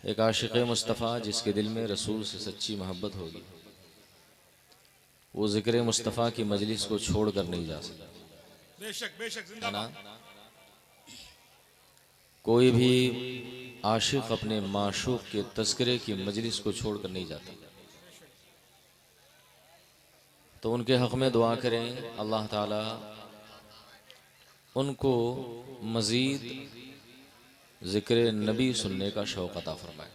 एक आशिक़ मुस्तफ़ा जिसके दिल में रसूल से सच्ची मोहब्बत होगी वो ज़िक्र मुस्तफ़ा की मजलिस को छोड़ कर नहीं जा सकता। बेशक बेशक है जिंदाबाद। ना? कोई भी आशिक़ अपने माशूक़ के तज़किरे की मजलिस को छोड़ कर नहीं जाता। तो उनके हक़ में दुआ करें, अल्लाह ताला उनको मज़ीद ज़िक्र नबी सुनने का शौक़ अता फरमाए।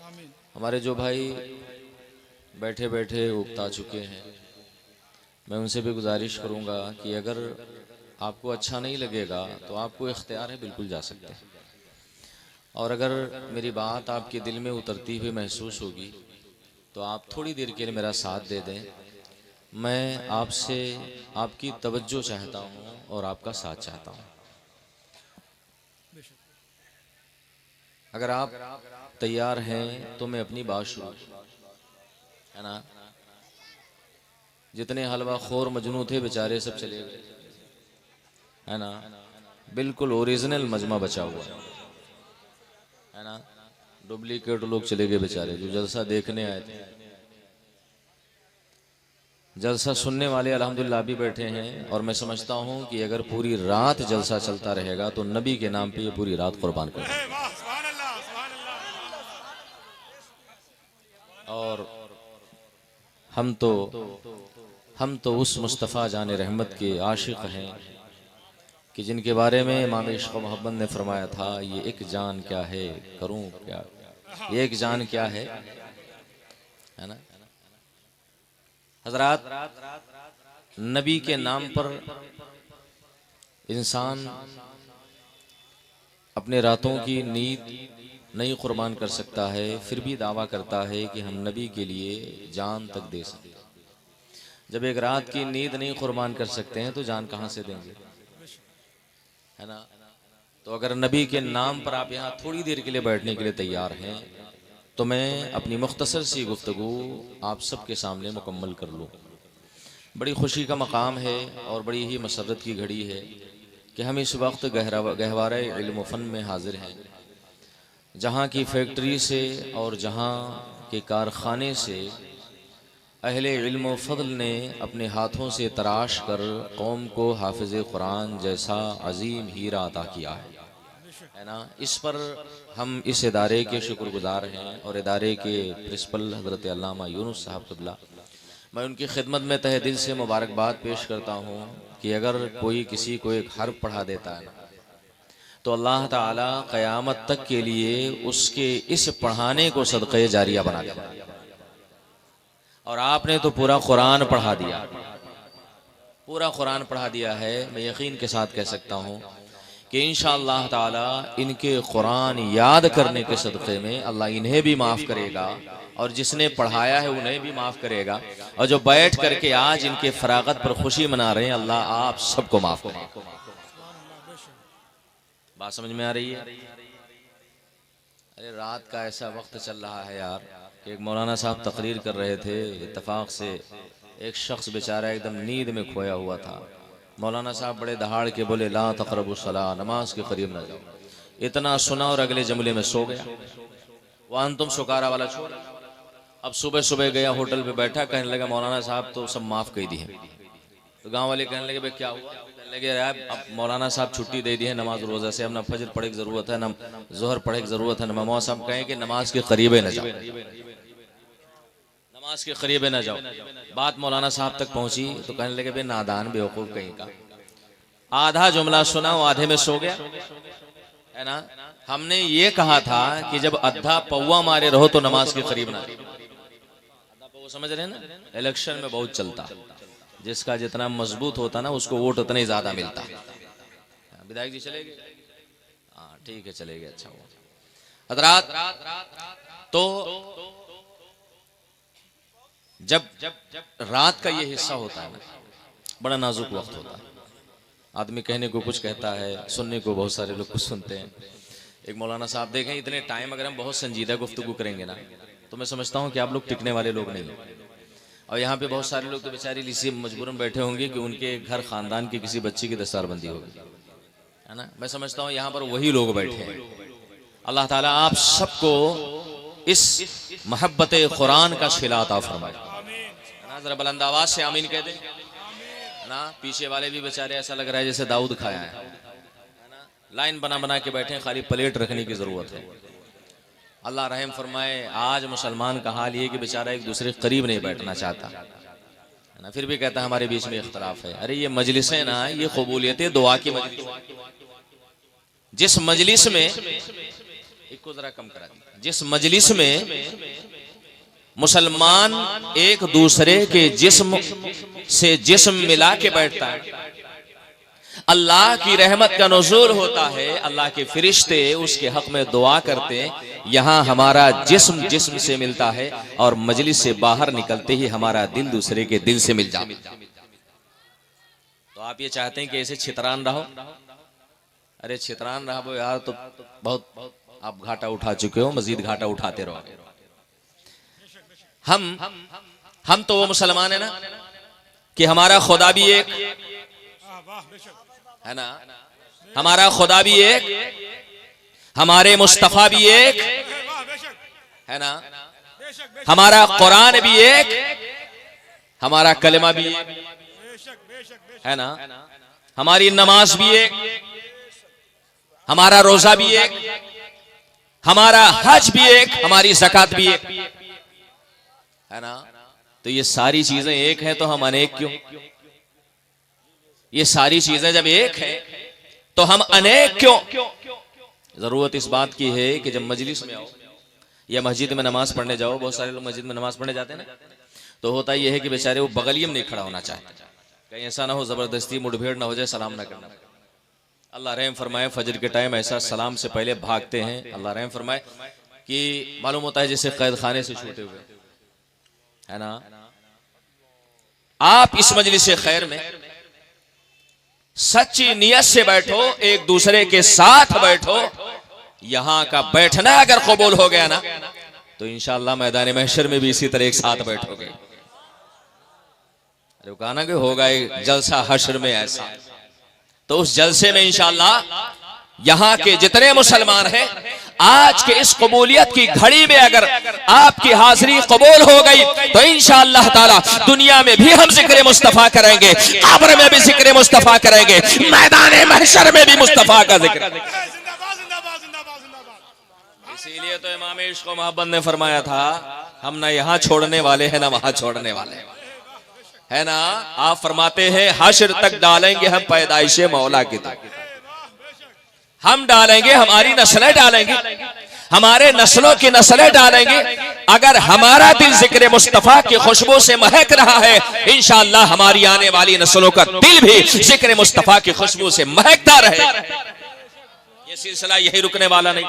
आमीन। हमारे जो भाई बैठे बैठे उकता चुके हैं, मैं उनसे भी गुजारिश करूंगा कि अगर आपको अच्छा नहीं लगेगा तो आपको इख्तियार है, बिल्कुल जा सकते हैं। और अगर मेरी बात आपके दिल में उतरती हुई महसूस होगी तो आप थोड़ी देर के लिए मेरा साथ दे दें। मैं आपसे आपकी तवज्जो चाहता हूँ और आपका साथ चाहता हूँ। अगर आप तैयार हैं तो मैं अपनी बात शुरू, है ना? जितने हलवा खोर मजनू थे बेचारे सब चले गए, है ना? बिल्कुल ओरिजिनल मजमा बचा हुआ है ना? डुप्लीकेट लोग चले गए बेचारे, जो जलसा देखने आए थे। जलसा सुनने वाले अल्हम्दुलिल्लाह भी बैठे हैं। और मैं समझता हूँ कि अगर पूरी रात जलसा चलता रहेगा तो नबी के नाम पे ये पूरी रात कुर्बान कर देंगे। वाह सुभान अल्लाह सुभान अल्लाह। और हम तो उस मुस्तफ़ा जाने रहमत के आशिक़ हैं कि जिनके बारे में इमाम इश्क़ मोहब्बत ने फरमाया था, ये एक जान क्या है करूं क्या, ये एक जान क्या है ना? हज़रात, नबी के नाम पर इंसान अपने रातों की नींद नहीं कुर्बान कर सकता है, फिर भी दावा करता है कि हम नबी के लिए जान तक दे सकते हैं। जब एक रात की नींद नहीं कुर्बान कर सकते हैं तो जान कहाँ से देंगे, है ना? तो अगर नबी के नाम पर आप यहाँ थोड़ी देर के लिए बैठने के लिए तैयार हैं तो मैं अपनी मुख्तसर सी गुफ्तगू आप सबके सामने मुकम्मल कर लूँ। बड़ी खुशी का मकाम है और बड़ी ही मसरत की घड़ी है कि हम इस वक्त गहवारे इल्म फ़न में हाजिर हैं, जहाँ की फैक्ट्री से और जहाँ के कारखाने से अहले इल्म व फ़ज़ल ने अपने हाथों से तराश कर कौम को हाफिज़ कुरान जैसा अजीम हीरा अता किया है ना? इस पर हम इस इदारे के शुक्रगुजार हैं और इदारे के प्रिंसिपल हज़रत अल्लामा यूनुस साहब क़िबला, मैं उनकी खिदमत में तहे दिल से मुबारकबाद पेश करता हूँ कि अगर कोई किसी को एक हर्फ पढ़ा देता है तो अल्लाह ताला क़यामत तक के लिए उसके इस पढ़ाने को सदक़े जारिया बना देता है। और आपने तो पूरा कुरान पढ़ा दिया, पूरा कुरान पढ़ा दिया है। मैं यकीन के साथ कह सकता हूँ कि इंशाअल्लाह ताला इनके कुरान याद करने के सदक़े में अल्लाह इन्हें भी माफ़ करेगा और जिसने पढ़ाया है उन्हें भी माफ़ करेगा। और जो बैठ करके आज इनके फरागत पर खुशी मना रहे हैं, अल्लाह आप सबको माफ़ करेगा। बात समझ में आ रही है? अरे रात का ऐसा वक्त चल रहा है यार कि एक मौलाना साहब तकरीर कर रहे थे, इत्तफाक से एक शख्स बेचारा एकदम नींद में खोया हुआ था। मौलाना साहब बड़े दहाड़ के बोले, ला तक़रबु सलाह, नमाज के करीब न जाओ। इतना सुना और अगले जुमले में सो गया। वह तुम सुकारा वाला छोड़। अब सुबह सुबह गया होटल पे बैठा, कहने लगा मौलाना साहब तो सब माफ़ कर दी है। तो गांव वाले कहने लगे भाई क्या हुआ? कहने लगे यार अब मौलाना साहब छुट्टी दे दी है नमाज रोज़ा से, अब ना फजर पढ़े की ज़रूरत है, ना जोहर पढ़े की ज़रूरत है, ना मौलाना साहब कहें कि नमाज के करीबे न जाओ, नमाज के करीबे न जाओ। बात मौलाना साहब तक पहुंची तो कहने लगे भाई नादान बेवकूफ़ कहीं का, आधा जुमला सुना वो आधे में सो गया, है ना? हमने ये कहा था कि जब अद्धा पौवा मारे रहो तो नमाज के करीब ना। अद्धा पौवा समझ रहे हैं ना? इलेक्शन में बहुत चलता, जिसका जितना मजबूत होता ना उसको वोट उतना ही ज्यादा मिलता। विधायक जी चले गए? हाँ ठीक है चले गए, अच्छा हुआ। हज़रात, तो जब रात का ये हिस्सा होता है ना, बड़ा नाजुक वक्त होता है। आदमी कहने को कुछ कहता है, सुनने को बहुत सारे लोग कुछ सुनते हैं। एक मौलाना साहब देखें, इतने टाइम अगर हम बहुत संजीदा गुफ्तगू करेंगे ना तो मैं समझता हूँ कि आप लोग टिकने वाले लोग नहीं। और यहाँ पे बहुत सारे लोग तो बेचारे इसी मजबूरन बैठे होंगे कि उनके घर खानदान की किसी बच्ची की दस्तारबंदी होगी, है ना? मैं समझता हूँ यहाँ पर वही लोग बैठे हैं। अल्लाह ताला आप सबको इस मोहब्बत कुरान का शिला अता फरमाए। ना जरा बुलंद आवाज से आमीन कह दे ना। पीछे वाले भी बेचारे ऐसा लग रहा है जैसे दाऊद खाया है ना। लाइन बना बना के बैठे, खाली प्लेट रखने की जरूरत है। अल्लाह रहम फरमाए। आज मुसलमान का हाल ये कि बेचारा एक दूसरे के करीब नहीं बैठना चाहता है ना, फिर भी कहता है हमारे बीच में इख्तलाफ है। अरे ये मजलिसें ना, ये कबूलियत दुआ की मजलिस। जिस मजलिस में, इसको जरा कम करा दी, जिस मजलिस में मुसलमान एक दूसरे के जिस्म से जिस्म मिला के बैठता है, अल्लाह की रहमत का नुज़ूल होता है, अल्लाह के फरिश्ते उसके हक में दुआ करते हैं। यहाँ हमारा जिस्म जिस्म से मिलता है और मजलिस से बाहर निकलते ही हमारा दिल दूसरे के दिल से मिल जाता है। तो आप ये चाहते हैं कि ऐसे छितरान रहो? अरे छितरान रहो यार तो बहुत आप घाटा उठा चुके हो, मजीद घाटा उठाते रहो। हम तो वो मुसलमान है ना कि हमारा खुदा भी एक है ना, हमारा खुदा भी एक, हमारे मुस्तफा भी एक है ना, हमारा कुरान भी एक, हमारा कलमा भी एक है ना, हमारी नमाज भी एक, हमारा रोजा भी एक, हमारा हज भी एक, हमारी ज़कात भी एक है ना। तो ये सारी चीजें एक हैं तो हम अनेक क्यों? ये सारी चीजें जब एक है तो हम अनेक क्यों? जरूरत इस बात की है कि जब मजलिस में आओ या मस्जिद में नमाज पढ़ने जाओ, बहुत सारे लोग मस्जिद में नमाज पढ़ने जाते हैं ना, तो होता यह है कि बेचारे वो बगलियम नहीं खड़ा होना चाहते, कहीं ऐसा ना हो जबरदस्ती मुठभेड़ ना हो जाए, सलाम ना करना। अल्लाह रहम फरमाए, फजर के टाइम ऐसा सलाम से पहले भागते हैं। अल्लाह रहम फरमाए कि मालूम होता है जैसे कैद खाने से छूटे हुए है ना। आप इस मजलिस खैर में सच्ची नियत से बैठो, एक दूसरे के साथ बैठो। यहां का बैठना अगर कबूल हो गया ना तो इंशाअल्लाह मैदान महशर में भी इसी तरह एक साथ बैठोगे। अरे कहा ना कि होगा एक जलसा हशर में ऐसा, तो उस जलसे में इंशाअल्लाह यहां के जितने मुसलमान हैं, आज के इस कबूलियत की घड़ी में अगर आपकी हाजिरी कबूल हो गई तो इंशाअल्लाह ताला दुनिया में भी हम जिक्र मुस्तफा करेंगे, कब्र में भी जिक्र मुस्तफा करेंगे, मैदान महशर में भी मुस्तफा का जिक्र। इसीलिए तो इमाम इश्क व मोहब्बत ने फरमाया था, हम ना यहाँ छोड़ने वाले हैं ना वहां छोड़ने वाले है ना। आप फरमाते हैं हश्र तक डालेंगे हम पैदाइश मौला की तक, हम डालेंगे, हमारी नस्लें डालेंगे, हमारे नस्लों की नस्लें डालेंगे। अगर हमारा दिल जिक्र मुस्तफा की खुशबू से महक रहा है, इंशाअल्लाह हमारी आने वाली नस्लों का दिल भी जिक्र मुस्तफा की खुशबू से महकता रहेगा। ये सिलसिला यही रुकने वाला नहीं,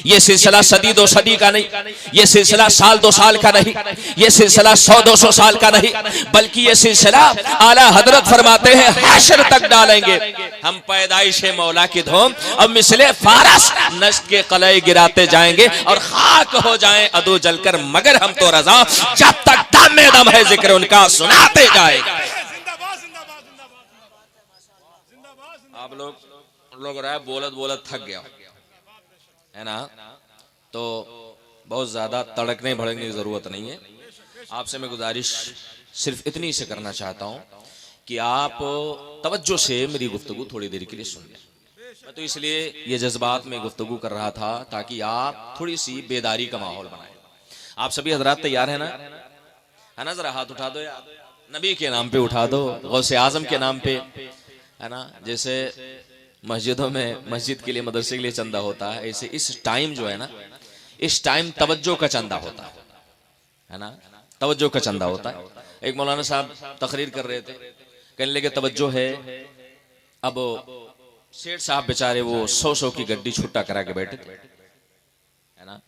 ये सिलसिला सदी दो सदी का नहीं, ये सिलसिला साल दो साल का नहीं, ये सिलसिला 100-200 साल का नहीं, बल्कि ये सिलसिला आला हजरत फरमाते हैं हश्र तक डालेंगे हम पैदाइश मौला की धूम, अब मिसले फारस नश्त के कलई गिराते जाएंगे और खाक हो जाएं अदू जलकर, मगर हम तो रजा जब तक दम में दम है जिक्र उनका सुनाते जाएंगे। आप लोग रहा है बोलत बोलत थक गया है ना, तो बहुत ज्यादा तड़कने भड़कने की जरूरत नहीं है। आपसे मैं गुजारिश सिर्फ इतनी से करना चाहता हूं कि आप तवज्जो से मेरी गुफ्तगू थोड़ी देर के लिए सुन लें। मैं तो इसलिए ये जज्बात में गुफ्तगू कर रहा था ताकि आप थोड़ी सी बेदारी का माहौल बनाएं। आप सभी हजरात तैयार है ना? जरा हाथ उठा दो यार, नबी के नाम पे उठा दो, गौसे आजम के नाम पे है ना। जैसे मस्जिदों में मस्जिद के लिए मदरसे के लिए चंदा होता है, ऐसे इस टाइम जो है ना, इस टाइम तवज्जो का चंदा होता है ना, तवज्जो का चंदा होता है। एक मौलाना साहब तकरीर कर रहे थे, कहने लगे तवज्जो है। अब सेठ साहब बेचारे वो 100 की गड्डी छुट्टा करा के बैठे थे है ना।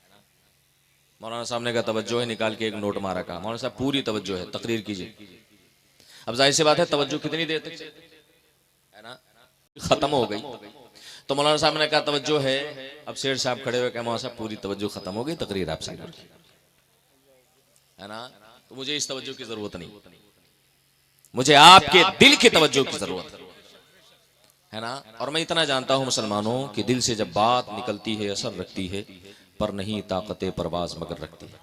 मौलाना साहब ने कहा तवज्जो है, निकाल के एक नोट मारा। कहा मौलाना साहब पूरी तवज्जो है, तकरीर कीजिए। अब जाहिर सी बात है तवज्जो कितनी देर तक है ना, खत्म हो गई। तो मौलाना साहब ने कहा तवज्जो है। अब शेर साहब खड़े हुए कहा मौलाना साहब पूरी तवज्जो खत्म हो गई, तकरीर आपसे है ना। तो मुझे इस तवज्जो की जरूरत नहीं, मुझे आपके दिल की तवज्जो की जरूरत है ना। और मैं इतना जानता हूं मुसलमानों कि दिल से जब बात निकलती है असर रखती है, पर नहीं ताकत परवाज मगर रखती है।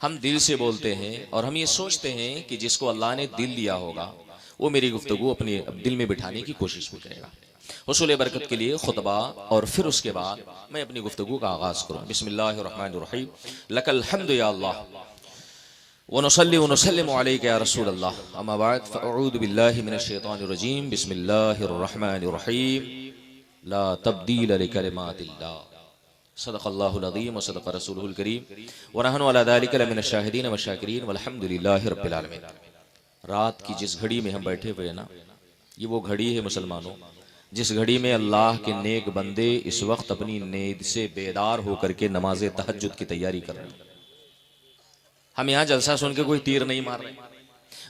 हम दिल से बोलते हैं और हम ये सोचते हैं कि जिसको अल्लाह ने दिल दिया होगा वो मेरी गुफ्तगू अपने दिल में बिठाने की कोशिश भी करेगा। हुसूल बरकत के लिए खुतबा और फिर उसके बाद मैं अपनी गुफ्तगू का आगाज़ करूँ। बिस्मिल्लाहिर्रहमानिर्रहीम। लकल हम्दु या अल्लाह व नुसल्ली व नुसल्लिमु अलैका या रसूल अल्लाह, अम्मा बाद फ़अऊज़ु बिल्लाहि मिनश शैतानिर रजीम। बिस्मिल्लाहिर्रहमानिर्रहीम। ला तब्दील लिकलिमातिल्लाह, सदक़ल्लाहुल अज़ीम व सदक़ रसूलुहुल करीम व नहनु अला ज़ालिका लमिनश शाहिदीन व शाकिरीन वल्हम्दुलिल्लाहि रब्बिल आलमीन। रात की जिस घड़ी में हम बैठे हुए हैं ना, ये वो घड़ी है मुसलमानों, जिस घड़ी में अल्लाह के नेक बंदे इस वक्त अपनी नींद से बेदार होकर के नमाज तहज्जुद की तैयारी कर रहे हैं। हम यहाँ जलसा सुन के कोई तीर नहीं मार रहे।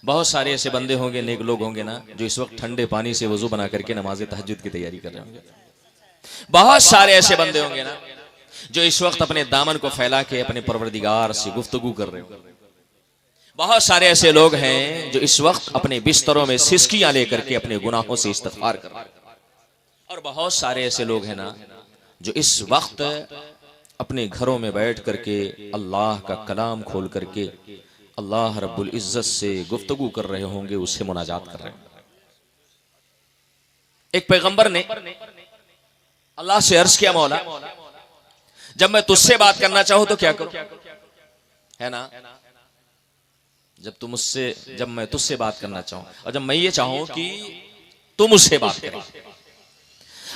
बहुत सारे ऐसे बंदे होंगे, नेक लोग होंगे ना, जो इस वक्त ठंडे पानी से वजू बना करके नमाज तहज्जुद की तैयारी कर रहे होंगे। बहुत सारे ऐसे बंदे होंगे ना जो इस वक्त अपने दामन को फैला के अपने परवरदिगार से गुफ्तगू कर रहे होंगे। बहुत सारे ऐसे लोग हैं जो इस वक्त अपने बिस्तरों में सिसकियां लेकर के अपने गुनाहों से इस्तिग़फ़ार कर रहे हैं। और बहुत सारे ऐसे लोग हैं ना जो इस वक्त अपने घरों में बैठ करके अल्लाह का कलाम खोल करके अल्लाह रब्बुल इज्जत से गुफ्तगू कर रहे होंगे, उससे मुनाजात कर रहे होंगे। एक पैगंबर ने अल्लाह से अर्ज किया, मौला जब मैं तुझसे बात करना चाहूं तो क्या करूं? है ना, जब मैं तुझसे बात करना चाहूं और जब मैं ये चाहूं कि तुम मुझसे बात करें।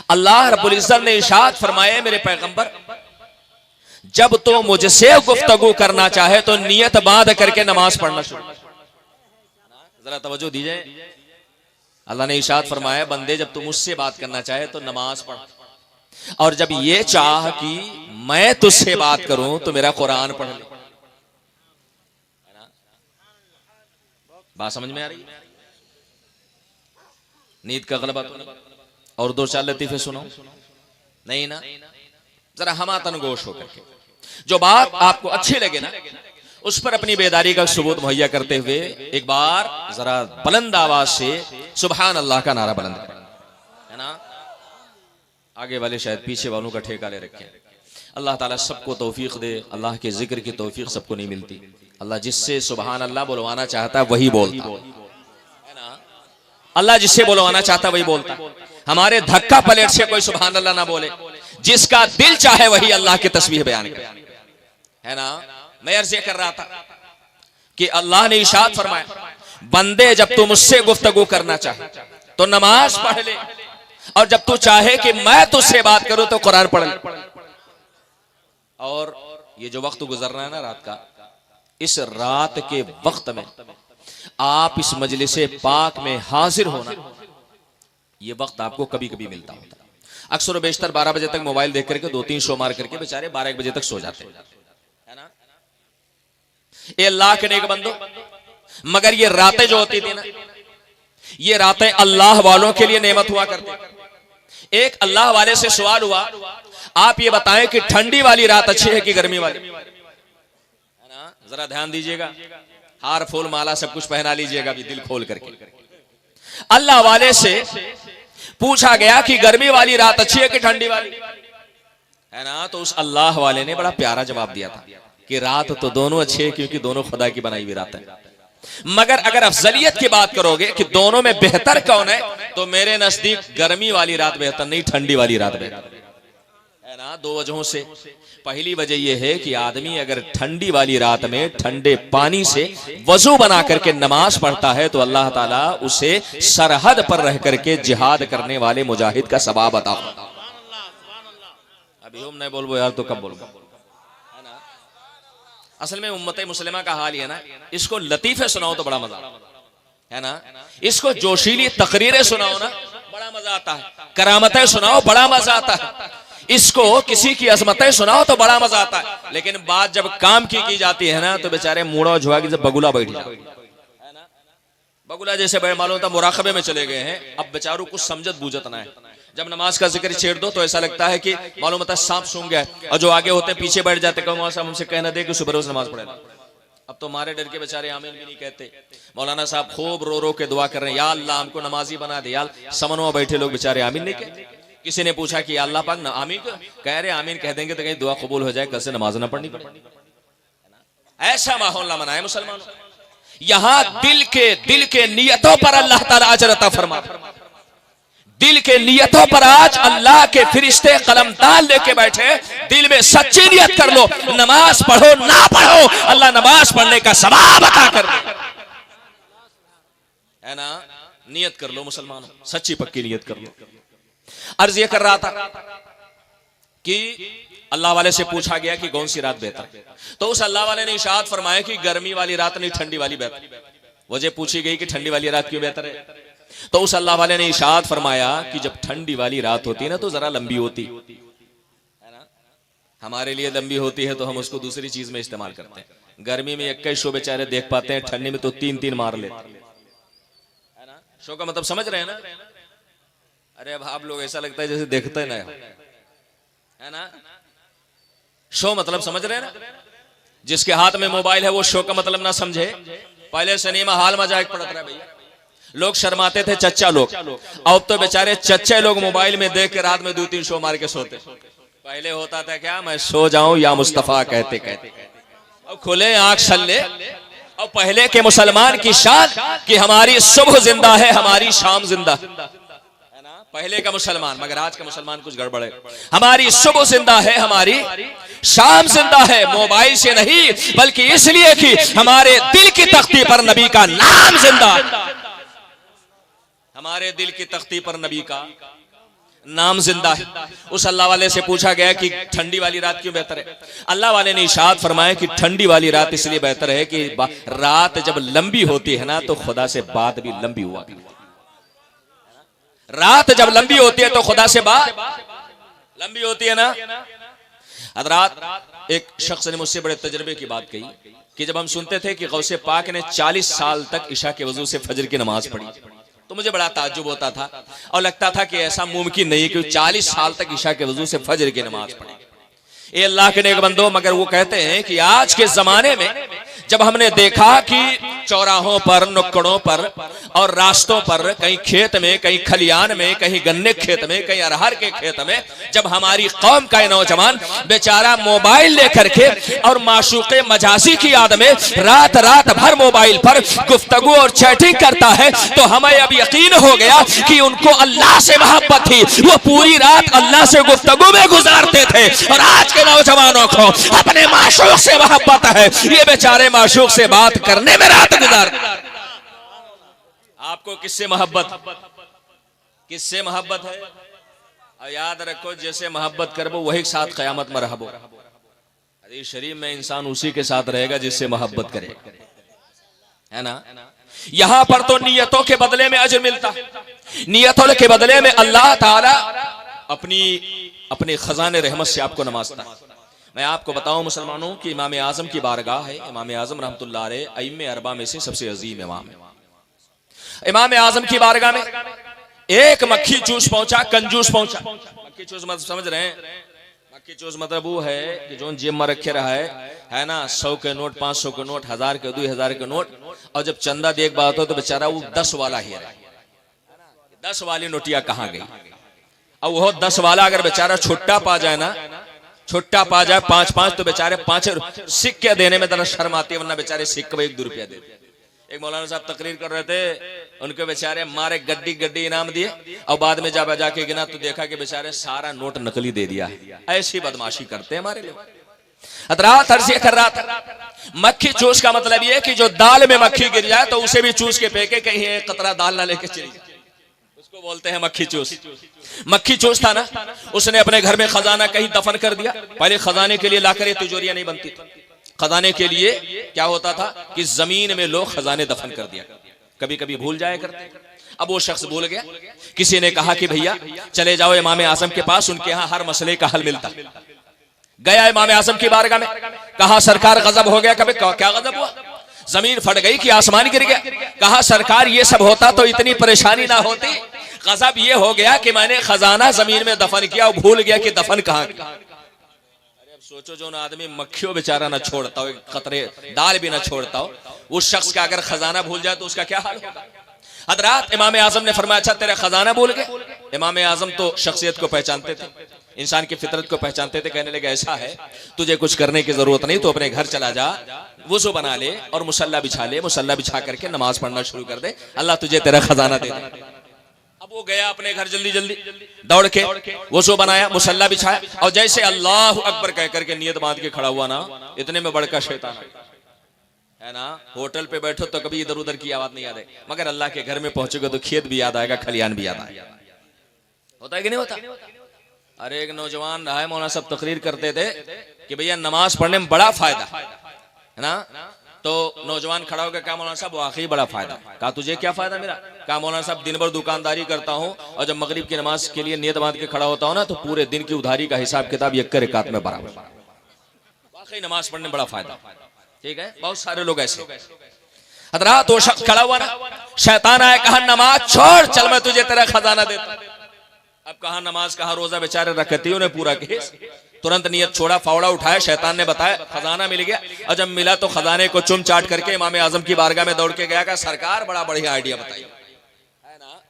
अल्लाह रब्बुल इज्जत ने इरशाद फरमाया, मेरे पैगंबर जब तो मुझसे गुफ्तगू करना चाहे तो नियत बांध करके नमाज पढ़ना शुरू। जरा तवज्जो दीजिए, अल्लाह ने इरशाद फरमाया, बंदे जब तू मुझसे बात करना चाहे तो नमाज पढ़, और जब ये चाह कि मैं तुझसे बात करूं तो मेरा कुरान पढ़ ले। बात समझ में आ रही? नींद का गलबा तो नहीं? और दो चार लतीफे सुनो नहीं ना, जरा हमातन गोश होकर के जो बात आपको अच्छी लगे ना उस पर अपनी बेदारी का सबूत मुहैया करते हुए एक बार जरा बुलंद आवाज से सुभान अल्लाह का नारा बुलंद करें, है ना। आगे वाले शायद पीछे वालों का ठेका ले रखे। अल्लाह ताला सबको तौफीक दे। अल्लाह के जिक्र की तौफीक सबको नहीं मिलती। अल्लाह जिससे सुभान अल्लाह बुलवाना चाहता है वही बोलता है ना। अल्लाह जिससे बुलवाना चाहता वही बोलता। हमारे धक्का पलट से कोई सुभान अल्लाह ना बोले। जिसका दिल चाहे वही अल्लाह की तस्बीह बयान करे, है ना। मैं अर्ज़ कर रहा था कि अल्लाह ने इरशाद फरमाया, बंदे जब तू मुझसे गुफ्तगू करना चाहे तो नमाज पढ़ ले, और जब तू चाहे कि मैं तुझसे बात करूं तो कुरान पढ़ ले। और ये जो वक्त गुजर रहा है ना रात का, इस रात के वक्त में आप इस मजलिस पाक में हाजिर होना, ये वक्त आपको कभी कभी मिलता होता है। अक्सर और बेशतर 12 बजे तक मोबाइल देख करके 2-3 शो मार करके बेचारे 12-1 बजे तक सो जाते हैं, है ना। ये अल्लाह के नेक बंदो, मगर ये रातें जो होती थी ना, ये रातें अल्लाह वालों के लिए नेमत हुआ करती। एक अल्लाह वाले से सवाल हुआ, आप ये बताएं कि ठंडी वाली रात अच्छी है कि गर्मी वाली, है ना। जरा ध्यान दीजिएगा, हार फूल माला सब कुछ पहना लीजिएगा अभी दिल खोल करके। अल्लाह वाले से पूछा गया कि गर्मी वाली रात अच्छी है कि ठंडी वाली, है ना। तो उस अल्लाह वाले ने बड़ा प्यारा जवाब दिया था कि रात तो दोनों अच्छी है, क्योंकि दोनों खुदा की बनाई हुई रात है। मगर अगर अफजलियत की बात करोगे कि दोनों में बेहतर कौन है, तो मेरे नजदीक गर्मी वाली रात बेहतर नहीं, ठंडी वाली रात बेहतर है ना। 2 वजहों से। पहली वजह यह है कि आदमी अगर ठंडी वाली रात में ठंडे पानी से वजू बना करके नमाज पढ़ता है तो अल्लाह ताला उसे सरहद पर रह करके जिहाद करने वाले मुजाहिद का सवाब अता करता है। अभी हम नहीं बोलबो यार तो कब बोलबो, है ना। असल में उम्मत मुस्लिमा का हाल ये ना, इसको लतीफे सुनाओ तो बड़ा मजा, है ना। इसको जोशीली तकरीरें सुनाओ ना बड़ा मजा आता है, करामतें सुनाओ बड़ा मजा आता है, इसको किसी की अजमतें सुनाओ तो बड़ा मजा आता है। लेकिन बात जब काम की जाती है ना तो बेचारे मुड़ा झुआ की जब बगुला बैठ जाए, है ना। बगुला जैसे बड़े मालूम होता मुराकबे में चले गए हैं, अब बेचारों कुछ समझत बूझत ना है। जब नमाज का जिक्र छेड़ दो तो ऐसा लगता है कि मालूम होता सांप सूंघ गया, और जो आगे होते हैं पीछे बैठ जाते, कहो साहब हमसे कहना दे कि सुबह रोज नमाज पढ़े। अब तो मारे डर के बेचारे आमीन भी नहीं कहते। मौलाना साहब खूब रो रो के दुआ कर रहे हैं, या अल्लाह हमको नमाजी बना दे, या समनवा बैठे लोग बेचारे आमीन नहीं कहते। किसी ने पूछा कि अल्लाह पाक ना आमीन क्यों? कह रहे आमीन कह देंगे तो कहीं दुआ कबूल हो जाए, कल से नमाज ना पढ़नी पड़े। ऐसा माहौल ना बनाए मुसलमानों। यहां दिल के नियतों पर अल्लाह ताला अजर अता फरमा। दिल के नियतों पर आज अल्लाह के फरिश्ते कलमदान लेके बैठे। दिल में सच्ची नियत कर लो, नमाज पढ़ो ना पढ़ो, अल्लाह नमाज पढ़ने का सवाब अता कर दे, है ना। नियत कर लो मुसलमानों, सच्ची पक्की नियत कर लो। अर्ज ये कर रहा था कि अल्लाह वाले से पूछा गया कि कौन सी रात बेहतर, तो उस अल्लाह वाले ने इशाअत फरमाया कि गर्मी वाली रात नहीं, ठंडी वाली बेहतर। वजह पूछी गई कि ठंडी वाली रात क्यों बेहतर है, तो उस अल्लाह वाले ने इशाअत फरमाया कि जब ठंडी वाली रात होती है ना तो जरा लंबी होती है ना। हमारे लिए लंबी होती है तो हम उसको दूसरी चीज में इस्तेमाल करते हैं। गर्मी में 21 शो बेचारे देख पाते हैं, ठंडी में तो 3-3 मार लेते है ना। शो का मतलब समझ रहे हैं ना। अरे अब आप लोग ऐसा लगता है जैसे देखते ना है ना। शो मतलब समझ रहे हैं ना। जिसके हाथ में मोबाइल है वो शो का मतलब ना समझे। पहले सिनेमा हॉल में जाके पड़ता है भैया, लोग शर्माते थे चच्चा लोग, अब तो बेचारे चच्चे लोग मोबाइल में देख के रात में 2-3 शो मार के सोते। पहले होता था क्या, मैं सो जाऊं या मुस्तफा कहते कहते, अब खुले आंख सल्ले। और पहले के मुसलमान की शान कि हमारी सुबह जिंदा है, हमारी शाम जिंदा है ना। पहले का मुसलमान, मगर आज का मुसलमान कुछ गड़बड़ है। हमारी सुबह जिंदा है, हमारी शाम जिंदा है। मोबाइल से नहीं बल्कि इसलिए कि हमारे दिल की तख्ती पर नबी का नाम जिंदा है। हमारे दिल की तख्ती पर नबी का नाम जिंदा है। उस अल्लाह वाले से पूछा गया कि ठंडी वाली रात क्यों बेहतर है। अल्लाह वाले ने इशाअत फरमाया कि ठंडी वाली रात इसलिए बेहतर है कि रात जब लंबी होती है ना तो खुदा से बात भी लंबी हुआ करती है। रात जब लंबी होती है तो खुदा से बात लंबी होती है ना। हज़रात, एक शख्स ने मुझसे बड़े तजर्बे की बात कही कि जब हम सुनते थे कि गौसे पाक ने 40 साल तक इशा के वजू से फजर की नमाज पढ़ी, तो मुझे बड़ा ताज्जुब होता था और लगता था कि ऐसा मुमकिन नहीं कि 40 साल तक इशा के वजू से फजर की नमाज पढ़े। ये अल्लाह के नेक बंदो, मगर वो कहते हैं कि आज के जमाने में जब हमने देखा कि चौराहों पर, नुक्कड़ों पर और रास्तों पर, कहीं खेत में, कहीं खलियान में, कहीं गन्ने खेत में, कहीं अरहर के खेत में, जब हमारी कौम का नौजवान बेचारा मोबाइल लेकर के और माशूक़े मजाजी की याद में रात रात भर मोबाइल पर गुफ्तगू और चैटिंग करता है, तो हमें अब यकीन हो गया कि उनको अल्लाह से मोहब्बत थी। वो पूरी रात अल्लाह से गुफ्तगू में गुजारते थे। और आज के नौजवानों को अपने माशूक़ से मोहब्बत है, ये बेचारे माशूक़ से बात करने में रात गुजार। आपको किससे मोहब्बत, किससे मोहब्बत है? और याद रखो, जैसे मोहब्बत करबो वही साथ क़यामत में रहबो। हदीस शरीफ में इंसान उसी के साथ रहेगा जिससे मोहब्बत करे, है ना। यहां पर तो नियतों के बदले में अजर मिलता, नियतों के बदले में अल्लाह ताला अपने खजाने रहमत से आपको नवाजता। मैं आपको बताऊं मुसलमानों कि इमाम आजम की बारगाह है। इमाम आजम रहमतुल्लाह अलैह अइम्मे अरबा में से सबसे अजीम इमाम है। इमाम आजम की बारगाह में एक मक्खी चूस पहुंचा, कंजूस पहुंचा। मक्खी चूस मतलब समझ रहे हैं? मक्खी चूस मतलब वो है कि जो जेब में रखे रहा है ना, 100 के नोट, 500 के नोट, 1000 के, 2000 के नोट, और जब चंदा देख बात हो तो बेचारा वो 10 वाला ही है। 10 वाली नोटिया कहाँ गई? अब वो 10 वाला अगर बेचारा छुट्टा पा जाए ना, छुट्टा पा जाए 5-5, तो बेचारे 5 सिक्के देने में जरा शर्म आती है, वरना बेचारे सिक्के में 1-2 रुपया देते। एक मौलाना साहब तकरीर कर रहे थे, उनके बेचारे मारे गड्डी गड्डी इनाम दिए, और बाद में जब जाके गिना तो देखा कि बेचारे सारा नोट नकली दे दिया है। ऐसी बदमाशी करते हैं हमारे लोग। रात अर्ज़ कर रहा था, मक्खी चूस का मतलब ये कि जो दाल में मक्खी गिर जाए तो उसे भी चूस के फेंके, कहीं एक कतरा दाल ना लेके चली जाए, उसको बोलते हैं मक्खी चूस। मक्खी चूस था ना, उसने अपने घर में खजाना कहीं दफन कर दिया। पहले खजाने के लिए लाकर ये तिजोरियां नहीं बनती थी। खजाने के लिए क्या होता था कि जमीन में लोग खजाने दफन कर दिया, कभी कभी भूल जाया करते। अब वो शख्स भूल गया। किसी ने कहा कि भैया चले जाओ इमाम आजम के पास, उनके यहाँ हर मसले का हल मिलता। गया इमाम आजम की बारगाह में, कहा सरकार गजब हो गया। कभी क्या गजब हुआ? जमीन फट गई कि आसमान गिर गया? कहा सरकार ये सब होता तो इतनी परेशानी ना होती। गजब ये हो गया कि मैंने खजाना जमीन में दफन किया और भूल गया कि दफन कहाँ। सोचो, जो ना आदमी मक्खियों बेचारा ना छोड़ता हो, कतरे दाल भी ना छोड़ता हो, उस शख्स का अगर खजाना भूल जाए तो उसका क्या हाल होगा? हज़रात, इमाम आज़म ने फरमाया अच्छा तेरा खजाना भूल गए? इमाम आजम तो शख्सियत को पहचानते थे, इंसान की फितरत को पहचानते थे। कहने लगे ऐसा है तुझे कुछ करने की जरूरत नहीं, तो अपने घर चला जा, वुज़ू बना ले और मुसल्ला बिछा ले, मुसल्ला बिछा करके नमाज पढ़ना शुरू कर दे, अल्लाह तुझे तेरा खजाना दे दे। अब वो गया अपने घर जल्दी जल्दी दौड़ के, वुज़ू बनाया, मुसल्ला बिछाया और जैसे अल्लाह अकबर कह करके नियत बांध के खड़ा हुआ ना, इतने में बड़का शैतान है ना। होटल पे बैठो तो कभी इधर उधर की आवाज नहीं याद है, मगर अल्लाह के घर में पहुंचोगे तो खेत भी याद आएगा, खलियान भी याद आएगा। होता है कि नहीं होता? अरे एक नौजवान रहा है, मौलाना साहब तकरीर करते थे कि भैया नमाज पढ़ने में बड़ा फायदा है ना। तो नौजवान खड़ा होकर कहा मौलाना साहब वाकई बड़ा फायदा। कहा तुझे क्या फायदा मेरा? कहा मौलाना साहब दिन भर दुकानदारी करता हूँ और जब मगरिब की नमाज के लिए नियत बांध के खड़ा होता हूँ ना, तो पूरे दिन की उधारी का हिसाब किताब एक रिकात में बराबर। वाकई नमाज पढ़ने में बड़ा फायदा। ठीक है, बहुत सारे लोग ऐसे। हजरात वो शख्स खड़ा हुआ ना, शैतान आया, कहा नमाज छोड़, चल मैं तुझे तेरा खजाना देता। अब कहा नमाज, कहा रोजा, बेचारे रखतियों ने पूरा केस। तुरंत नियत छोड़ा, फावड़ा उठाया, शैतान ने बताया खजाना मिल गया। और जब मिला तो खजाने को चुम चाट करके इमाम आजम की बारगाह में दौड़ के गया, कहा सरकार बड़ा बढ़िया आइडिया बताइए, है ना।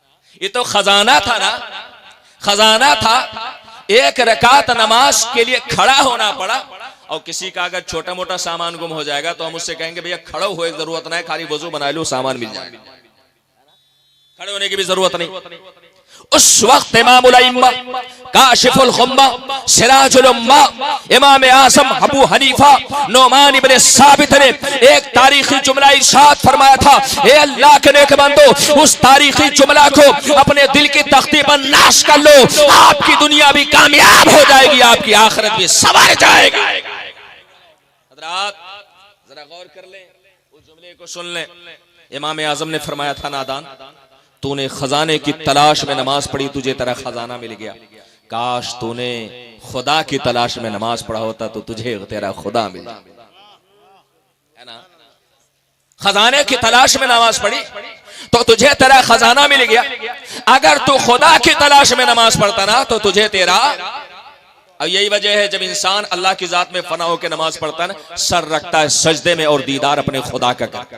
ये तो खजाना था ना, खजाना था। एक रकात नमाज के लिए खड़ा होना पड़ा। और किसी का अगर छोटा मोटा सामान गुम हो जाएगा तो हम उससे कहेंगे भैया खड़े हुए जरूरत नहीं, खाली वजू बना लो, सामान मिल जाएगा, खड़े होने की भी जरूरत नहीं। उस वक्त इमामुल अइम्मा, काशिफुल गुम्मा, सिराजुल उम्मा, इमाम आज़म अबू हनीफा नुमान इब्न साबित ने एक तारीखी जुमला इरशाद फरमाया था, ए अल्लाह के नेक बंदो, उस तारीखी जुमला को अपने दिल की तख्ती पर नाश कर लो, आपकी दुनिया भी कामयाब हो जाएगी, आपकी आखिरत भी संवर जाएगी। हज़रात जरा गौर कर लें, उस जुमले को सुन लें। इमाम आज़म ने फरमाया था, नादान तूने खजाने की तलाश में नमाज पढ़ी, तुझे तेरा खजाना मिल गया। काश तूने खुदा की तलाश में नमाज पढ़ा होता तो तुझे तेरा खुदा मिल जाता, है ना। खजाने की तलाश में नमाज पढ़ी तो तुझे तेरा खजाना मिल गया। अगर तू खुदा की तलाश में नमाज पढ़ता ना तो तुझे तेरा। और यही वजह है जब इंसान अल्लाह की जात में फना होकर नमाज पढ़ता है ना, सर रखता है सजदे में और दीदार अपने खुदा का करता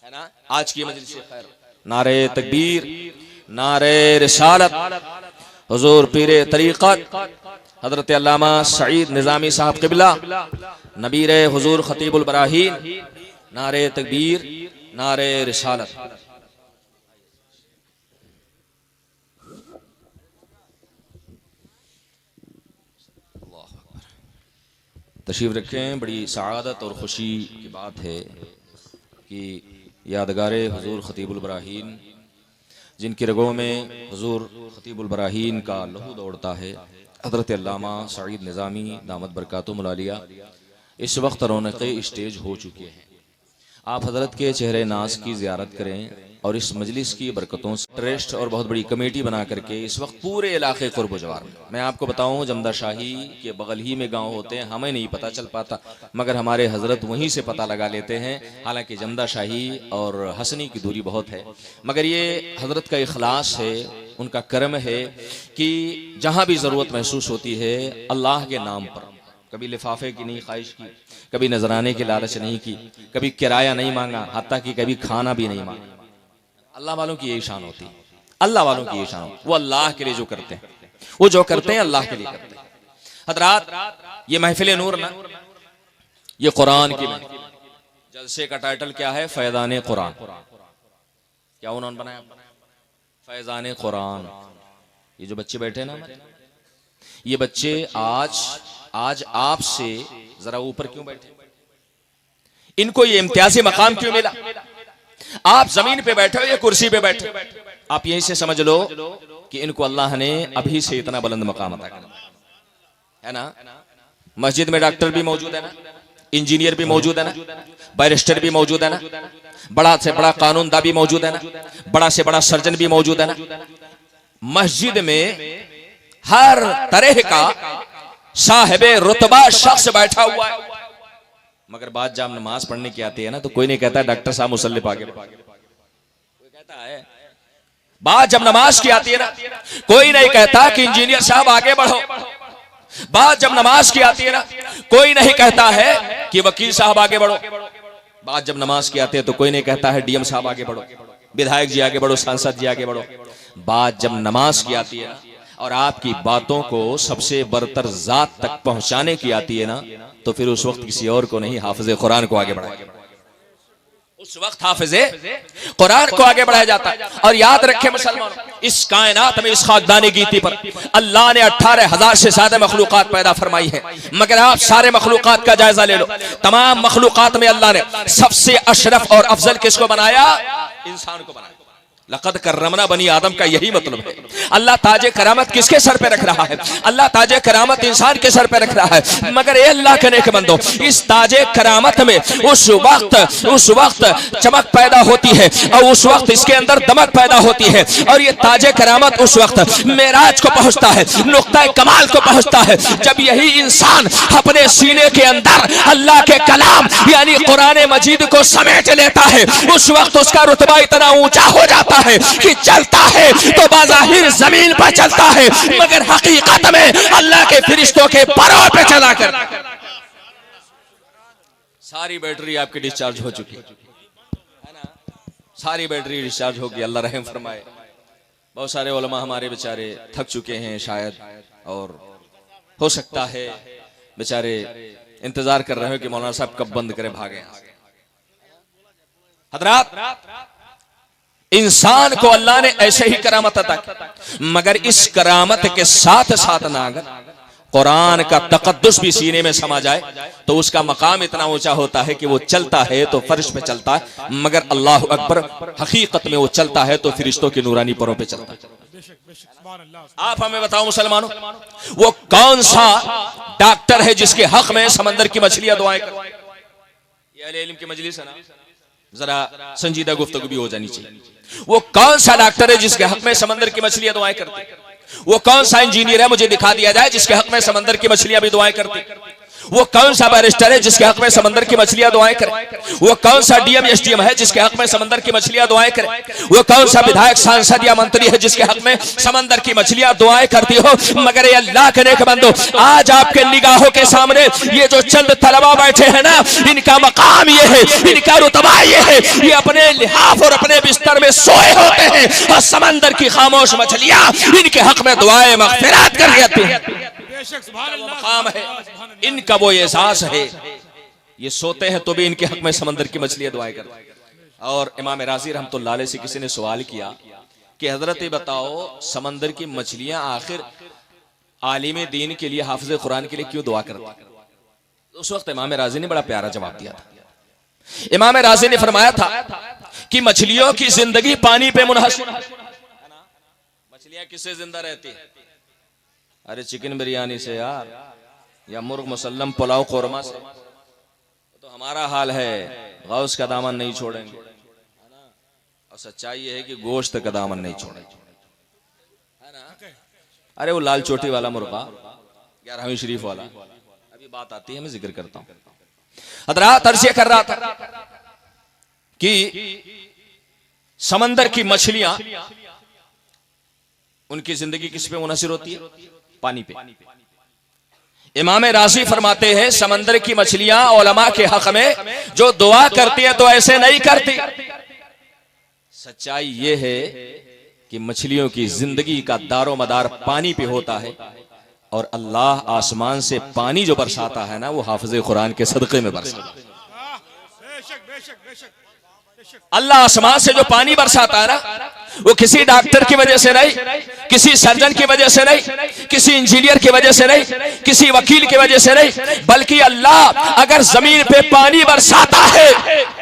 है ना। आज की मजलिस खैर, नारे तकबीर, नारे रिसालत, हुजूर पीरे तरीक़त हजरत अल्लामा सईद निज़ामी साहब क़िबला, नबीर हुजूर खतीबुल बराहीन, नारे तकबीर, नारे रिसालत। तशरीफ रखें। बड़ी सआदत और खुशी की बात है कि यादगारे हुजूर खतीबुल बराहीन, जिनकी रगों में हुजूर खतीबुल बराहीन का लहू दौड़ता है, हज़रत अल्लामा सईद निज़ामी दामत बरकातुहुल आलिया, इस वक्त रौनक़े स्टेज हो चुके हैं। आप हज़रत के चेहरे नाज की ज़ियारत करें और इस मजलिस की बरकतों से ट्रस्ट और बहुत बड़ी कमेटी बना करके इस वक्त पूरे इलाके कुर्ब जवार में, मैं आपको बताऊं, जमदा शाही के बगल ही में गांव होते हैं, हमें नहीं पता चल पाता, मगर हमारे हजरत वहीं से पता लगा लेते हैं। हालांकि जमदा शाही और हसनी की दूरी बहुत है, मगर ये हजरत का इखलास है, उनका करम है कि जहाँ भी ज़रूरत महसूस होती है अल्लाह के नाम पर, कभी लिफाफे की नहीं ख्वाहिश की, कभी नजराने की लालच नहीं की, कभी किराया नहीं मांगा, हत्ता कि कभी खाना भी नहीं मांगा। अल्लाह वालों की यही शान होती है, अल्लाह वालों की यही शान होती है, वो अल्लाह के लिए जो करते हैं, वो जो करते हैं अल्लाह के लिए करते हैं। हज़रात ये महफिल नूर ना, ये कुरान की महफिल, जलसे का टाइटल क्या है? फैज़ान कुरान। क्या उन्होंने बनाया? फैज़ान कुरान। ये जो बच्चे बैठे ना, ये बच्चे आज आपसे जरा ऊपर क्यों बैठे? इनको ये इम्तियाजी मकाम क्यों मिला? आप जमीन पे बैठे हो, ये कुर्सी पे बैठे, आप यहीं से समझ लो कि इनको अल्लाह ने अभी से इतना बुलंद मकाम अता किया है ना। मस्जिद में डॉक्टर भी मौजूद है ना, इंजीनियर भी मौजूद है ना, बैरिस्टर भी मौजूद है ना, बड़ा से बड़ा कानूनदा भी मौजूद है ना, बड़ा से बड़ा सर्जन भी मौजूद है ना। मस्जिद में हर तरह का साहिबे रुतबा शख्स बैठा हुआ है, मगर बात जब नमाज पढ़ने की आती है ना तो कोई नहीं कहता डॉक्टर साहब मुसल्ले पे आगे, कोई कहता है। बात जब नमाज की आती है ना कोई नहीं कहता कि इंजीनियर साहब आगे बढ़ो। बात जब नमाज की आती है ना कोई नहीं कहता है कि वकील साहब आगे बढ़ो। बात जब नमाज की आती है तो कोई नहीं कहता है डीएम साहब आगे बढ़ो, विधायक जी आगे बढ़ो, सांसद जी आगे बढ़ो। बात जब नमाज की आती है ना, और आपकी बातों को सबसे बरतर जात तक पहुंचाने की आती है ना, तो फिर उस वक्त किसी और को नहीं, हाफिज़े कुरान को आगे बढ़ाया, उस वक्त हाफिज़े कुरान को आगे बढ़ाया जाता है। और याद रखें मुसलमानों, इस कायनात में, इस खाकदानी गीती पर अल्लाह ने 18,000 से ज्यादा मखलूकात पैदा फरमाई है। मगर आप सारे मखलूकात का जायजा ले लो, तमाम मखलूकात में अल्लाह ने सबसे अशरफ और अफजल किसको बनाया? इंसान को बनाया। लक़द कर्रमना बनी आदम का यही मतलब है। अल्लाह ताजे करामत किसके सर पे रख रहा है? अल्लाह ताजे करामत इंसान के सर पे रख रहा है। मगर ये अल्लाह के नेक बंदो, इस ताजे करामत में उस वक्त चमक पैदा होती है और उस वक्त इसके अंदर दमक पैदा होती है। और ये ताजे करामत उस वक्त मेराज को पहुंचता है, नुक्ता कमाल को पहुंचता है, जब यही इंसान अपने सीने के अंदर अल्लाह के कलाम यानी कुरान मजीद को समेट लेता है। उस वक्त उसका रुतबा इतना ऊंचा हो जाता है कि चलता है तो बाज़ाहिर जमीन पर चलता है, मगर हकीकत में अल्लाह के फरिश्तों के परों पे चला कर सारी बैटरी आपकी डिस्चार्ज हो चुकी है ना, सारी बैटरी डिस्चार्ज होगी। अल्लाह रहम फरमाए। बहुत सारे उलमा हमारे बेचारे थक चुके हैं शायद, और हो सकता है बेचारे इंतजार कर रहे हो कि मौलाना साहब कब बंद करें, भागे। हजरात, इंसान को अल्लाह ने ऐसे ही करामत अता की, मगर इस करामत के साथ साथ ना अगर कुरान का तकद्दुस भी सीने में समा जाए तो उसका मकाम इतना ऊंचा होता है कि वो चलता है तो फर्श पे चलता है, मगर अल्लाह अकबर हकीकत में वो चलता है तो फरिश्तों की नूरानी परों पे चलता है। आप हमें बताओ मुसलमानों, वो कौन सा डॉक्टर है जिसके हक में समंदर की मछलियां दुआएं करती? ये अहले इल्म की मजलिस है ना, जरा संजीदा गुफ्तगू भी हो जानी चाहिए। वो कौन सा डॉक्टर है जिसके हक में समंदर की मछलियां दुआएं करती? वो कौन सा इंजीनियर है, मुझे दिखा दिया जाए, जिसके हक में समंदर की मछलियां भी दुआएं करती? वो कौन सा बैरिस्टर है जिसके हक में समंदर की मछलियां दुआएं करे? वो कौन सा डीएम एसडीएम है जिसके हक में समंदर की मछलियां दुआएं करे? वो कौन सा विधायक सांसद या मंत्री है जिसके हक में समंदर की मछलियां दुआएं करती हो? मगर ये अल्लाह के नेक बंदो, आज आपके निगाहों के सामने ये जो चंद तलबा बैठे हैं ना, इनका मकाम ये है, इनका रुतबा ये है, ये अपने लिहाफ और अपने बिस्तर में सोए होते हैं और समंदर की खामोश मछलियां इनके हक में दुआएं मग़फ़िरत कर देती हैं। मकाम है इनका, वो एहसास है, ये सोते हैं तो भी इनके हक में समंदर की मछलियां दुआएं करते हैं। और इमाम राज़ी रहमतुल्लाह अलैह से किसी ने सवाल किया कि हजरत ये बताओ, समंदर की मछलियां आखिर आलिम दीन के लिए, हाफिज़ कुरान के लिए क्यों दुआ करती हैं? उस वक्त इमाम राज़ी ने बड़ा प्यारा जवाब दिया था। इमाम राज़ी ने फरमाया था कि मछलियों की जिंदगी पानी पे मुनहसर है। मछलियां किससे जिंदा रहती है? अरे चिकन बिरयानी से यार, या मुर्ग मुसल्लम पुलाव कोरमा से। तो हमारा हाल है, गौस का दामन नहीं छोड़ेंगे, और सच्चाई ये है कि गोश्त का दामन नहीं छोड़ेंगे, है ना। अरे वो लाल चोटी वाला मुर्गा, 11वीं शरीफ वाला, अभी बात आती है, मैं जिक्र करता हूं। हजरात, अर्ज़ कर रहा था कि समंदर की मछलियां, उनकी जिंदगी किस पे मुनहसर होती है? पानी पे। इमाम राज़ी फरमाते हैं, समंदर की मछलियां उलमा के हक में जो दुआ करती हैं तो ऐसे नहीं करती। सच्चाई ये है कि मछलियों की जिंदगी का दारो मदार पानी पे होता है, और अल्लाह आसमान से पानी जो बरसाता है ना, वो हाफिज़े कुरान के सदक़े में बरसाता है। अल्लाह आसमान से जो पानी बरसाता है ना, वो किसी डॉक्टर की वजह से नहीं, किसी सर्जन की वजह से नहीं, किसी इंजीनियर की वजह से नहीं, किसी वकील की वजह से नहीं, बल्कि अल्लाह अगर जमीन पे पानी बरसाता है